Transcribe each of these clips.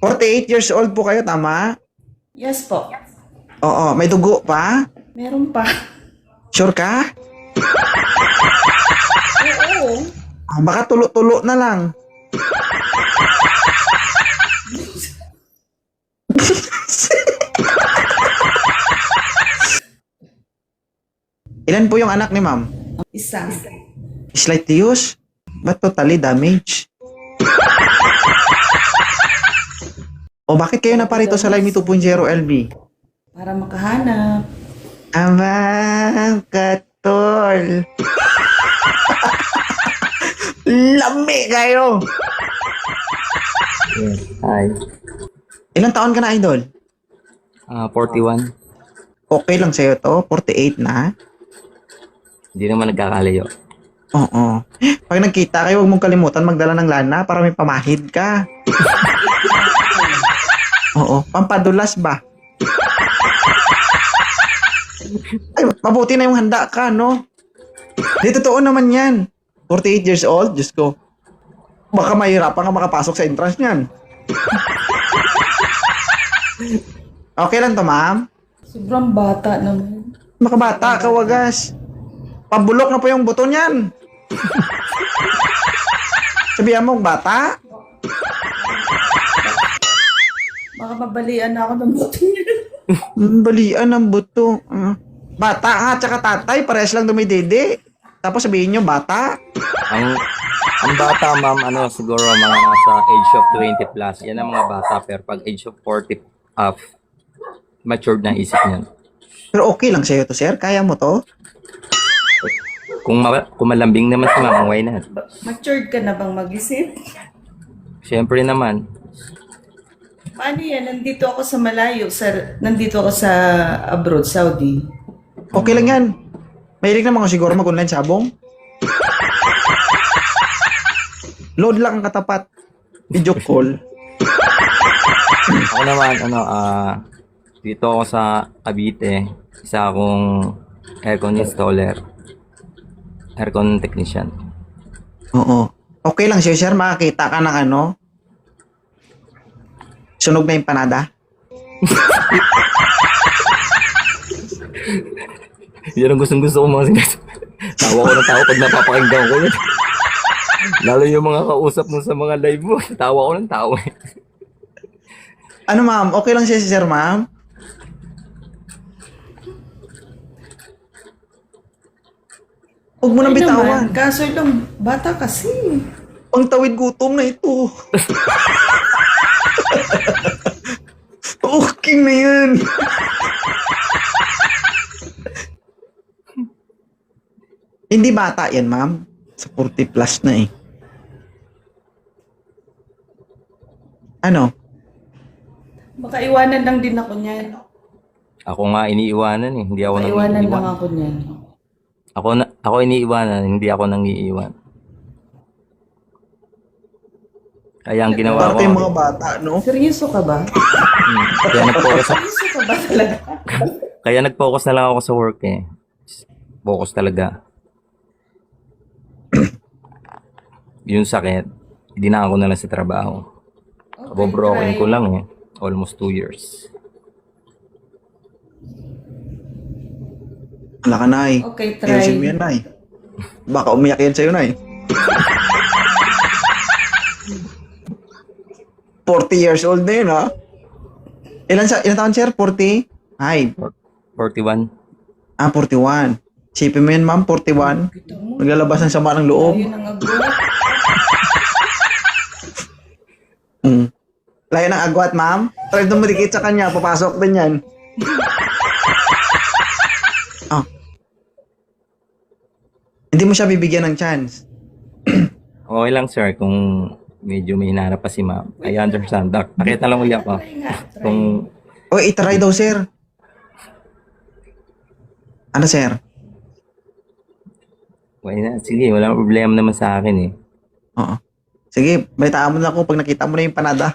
48 years old po kayo, tama? Yes po. Oo, may dugo pa? Meron pa. Sure ka? Oo. Baka tulo-tulo na lang. Ilan po yung anak ni ma'am? Isa. Slight use? But totally damaged? O bakit kayo naparito sa Live Me 2.0 LB? Para makahanap. Abang katol. Lami kayo. Yes. Hi. Ilang taon ka na, idol? 41. Okay lang sa'yo to? 48 na? Hindi naman nagkakalayo. Oo. Pag nagkita kayo, huwag mong kalimutan magdala ng lana para may pamahid ka. Oo. Pampadulas ba? Ay, mabuti na yung handa ka, no? Di, totoo naman yan. 48 years old, Diyos ko. Baka mahirapan ka makapasok sa entrance niyan. Okay lang to, ma'am? Sobrang bata naman. Makabata ka, wagas. Pabulok na po yung buto niyan. Sabihan mo, bata? Baka mabalian na ako ng buto niya. Balian ang buto. Bata nga, tsaka tatay, parehas lang dumidede. Tapos sabihin nyo, bata? Ang bata, ma'am, siguro mga nasa age of 20 plus. Yan ang mga bata. Pero pag age of 40 up, matured na isip niyan. Pero okay lang sa'yo to, sir? Kaya mo to? Kung malambing naman si ma'am, why not? Matured ka na bang mag-isip? Siyempre naman. Paano yan? Nandito ako sa malayo. Nandito ako sa abroad, Saudi. Okay lang yan. Mahilig naman ko siguro mag-online sabong. Load lang ang katapat. Video call. Ako naman, dito ako sa Cavite. Isa akong aircon installer. Aircon technician. Oo. Okay lang sa'yo, sir. Makakita ka ng sunog na empanada. Yan ang gustong-gusto ko mga sinasabi. Tawa ko ng tawa pag napapakinggan ko yun. Lalo yung mga kausap mo sa mga live mo. Tawa ko ng tawa. Ano, ma'am? Okay lang siya si sir, ma'am? Huwag mo nang Ay bitawan. naman, kaso lang, bata kasi. Pang tawid gutom na ito. Okay na yan. Hindi bata yan, ma'am. Sa 40 plus na eh. Ano? Baka iwanan lang din ako niyan. Ako nga iniiwanan eh. Hindi ako Baka nang iwanan iiwan. lang ako niyan. Ako iniiwanan, hindi ako nang iiwan. Kaya ang ginawa Parang ko, yung mga bata, no? Seryoso ka ba? kaya nag-focus, Seryoso ka ba talaga? kaya nag-focus na lang ako sa work eh. Focus talaga. Yung sakit, dinaan ko na lang sa trabaho. Kabobroken ko lang eh. Almost 2 years. Wala ka, Nay. Okay, Ayusin mo try. yan, Nay. Baka umiyak yan sa'yo, Nay. 40 years old na yun, ha? Ilan taon, sir? 40? Ay, 41. 41. Sipin mo yan, ma'am, 41. Kita mo, Naglalabas ng sama ng loob. yun ang agad. Layo ng agwat, ma'am. Try na madikit sa kanya, papasok din yan. Oh. Hindi mo siya bibigyan ng chance. Okay lang sir, kung medyo may hinarap pa si ma'am. I understand. Nakita lang ulit ako. Try nga, try. Kung O, itry daw, sir. Ano, sir? why not? Sige, wala problema naman sa akin eh. Oo. Sige, balitaan mo na ako pag nakita mo na yung panada.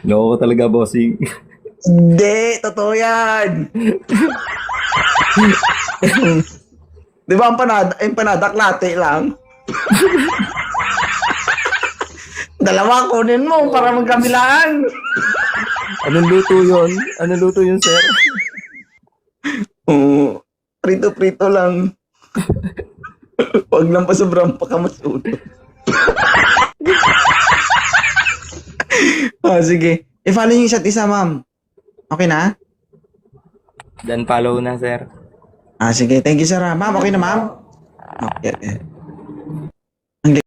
Loko talaga, bossing. Hindi, totoo yan. Di ba ang panada, klate lang? Dalawa kunin mo para magkabilaan. Anong luto yun? Anong luto yun, sir? Oo. Prito-prito lang. Huwag lang pa sobrang pakamatsuto. Sige. I-follow niyo yung isa't isa, ma'am. Okay na? Dan follow na, sir. Sige. Thank you, sir. Ma'am, okay na, ma'am? Okay.